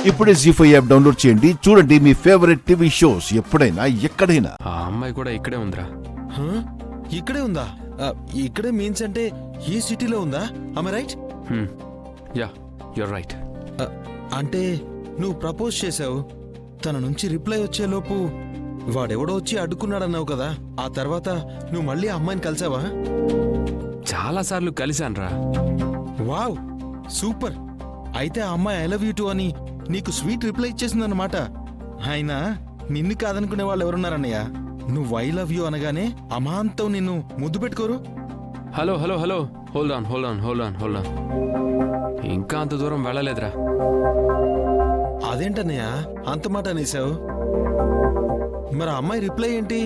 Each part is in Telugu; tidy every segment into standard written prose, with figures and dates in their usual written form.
ఇప్పుడే జీ5 యాప్ డౌన్లోడ్ చేయండి. చూడండి మీ ఫేవరెట్ టీవీ షోస్ ఎప్పుడైనా ఎక్కడైనా. ఆ అమ్మాయి కూడా ఇక్కడే ఉందిరా. ఇక్కడే ఉందా? ఇక్కడే మీన్స్ అంటే ఈ సిటీలో ఉందా? am I right? Yeah you're right. అంటే నువ్వు ప్రపోజ్ చేసావు, తన నుంచి రిప్లై వచ్చేలోపు వాడెవడో వచ్చి అడ్డుకున్నాడన్నావు కదా, ఆ తర్వాత నువ్వు మళ్ళీ ఆ అమ్మాయిని కలిసావా? చాలాసార్లు కలిశాన్రా. Wow, super. అయితే ఆ అమ్మాయి ఐ లవ్ యూ టూ అని నీకు స్వీట్ రిప్లై ఇచ్చేసిందన్నమాట. అయినా నిన్ను కాదనుకునే వాళ్ళు ఎవరున్నారన్నయ్య? నువ్వు ఐ లవ్ యూ అనగానే అమాంతం నిన్ను ముద్దు పెట్టుకోరు? Hello hello hello, hold on hold on hold on hold on. ఇంకా అంత దూరం వెళ్ళలేదురా. అదేంటన్నయ్య అంత మాట అనేసావు? మరి ఆ అమ్మాయి రిప్లై ఏంటి?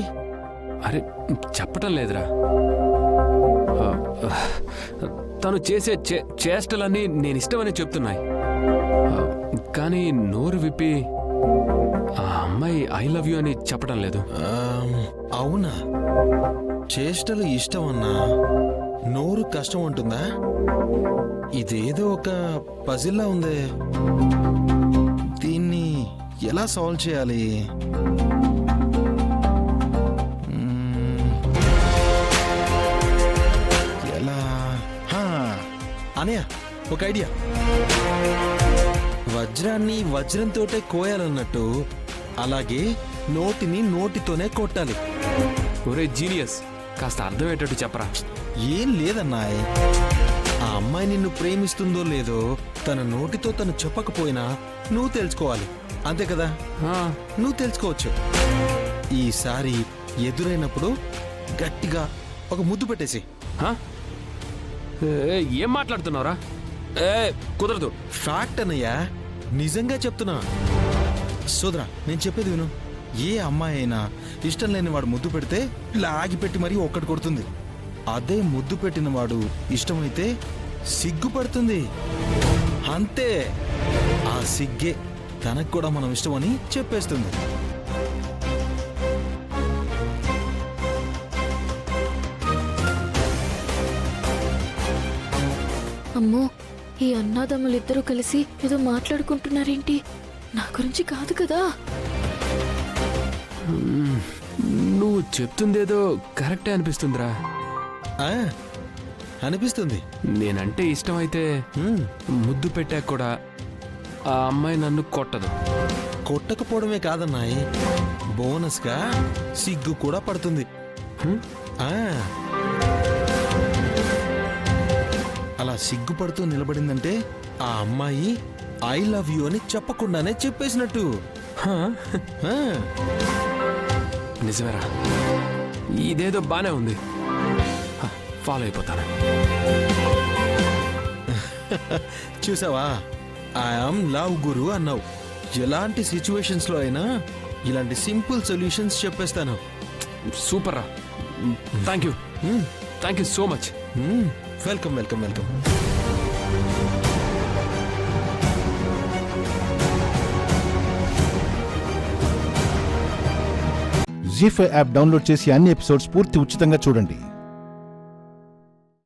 అరే చెప్పటం లేదురా. తను చేసే చేష్టలన్నీ నేను ఇష్టమని చెప్తున్నాయి, కానీ నోరు విప్పి ఆ అమ్మాయి ఐ లవ్ యూ అని చెప్పడం లేదు. అవునా? చేష్టలు ఇష్టం అన్నా నోరు కష్టం ఉంటుందా? ఇదేదో ఒక పజిల్లా ఉందే. దీన్ని ఎలా సాల్వ్ చేయాలి? అనయ్య, ఒక ఐడియా. వజ్రాన్ని వజ్రంతోటే కోయాలన్నట్టు అలాగే నోటిని నోటితోనే కొట్టాలి. ఒరే జీనియస్, కాస్త అర్థమయ్యేటట్టు చెప్పరా. ఏం లేదన్నాయ్, ఆ అమ్మాయి నిన్ను ప్రేమిస్తుందో లేదో తన నోటితో తను చెప్పకపోయినా నువ్వు తెలుసుకోవాలి, అంతే కదా? నువ్వు తెలుసుకోవచ్చు. ఈసారి ఎదురైనప్పుడు గట్టిగా ఒక ముద్దు పెట్టేసి. ఏం మాట్లాడుతున్నావురా? కుదరదు. ఫ్యాక్ట్ అన్నయ్యా, నిజంగా చెప్తున్నా. సోదరా, నేను చెప్పేది విను. ఏ అమ్మాయి అయినా ఇష్టం లేని వాడు ముద్దు పెడితే లాగిపెట్టి మరీ ఒక్కటి కొడుతుంది. అదే ముద్దు పెట్టిన వాడు ఇష్టమైతే సిగ్గుపడుతుంది. అంతే, ఆ సిగ్గే తనకు కూడా మనం ఇష్టమని చెప్పేస్తుంది. అమ్మో, ఈ అన్నాదమ్ములిద్దరూ కలిసి ఏదో మాట్లాడుకుంటున్నారేంటి? నా గురించి కాదు కదా. నువ్వు చెప్తుందేదో కరెక్టే అనిపిస్తుందిరా. అనిపిస్తుంది. నేనంటే ఇష్టమైతే ముద్దు పెట్టాక కూడా ఆ అమ్మాయి నన్ను కొట్టదు. కొట్టకపోవడమే కాదన్నాయి, బోనస్గా సిగ్గు కూడా పడుతుంది. అలా సిగ్గుపడుతూ నిలబడిందంటే ఆ అమ్మాయి ఐ లవ్ యూ అని చెప్పకుండానే చెప్పేసినట్టు. నిజమేరా, ఇదేదో బానే ఉంది. ఫాలో అయిపోతాను. చూసావా, ఐఎమ్ లవ్ గురు అన్నావు. ఎలాంటి సిచ్యువేషన్స్ లో అయినా ఇలాంటి సింపుల్ సొల్యూషన్స్ చెప్పేస్తాను. సూపర్ రా, thank you. Thank you so much. Welcome welcome welcome. Zee five app download చేసి అన్ని ఎపిసోడ్స్ పూర్తి ఉచితంగా చూడండి.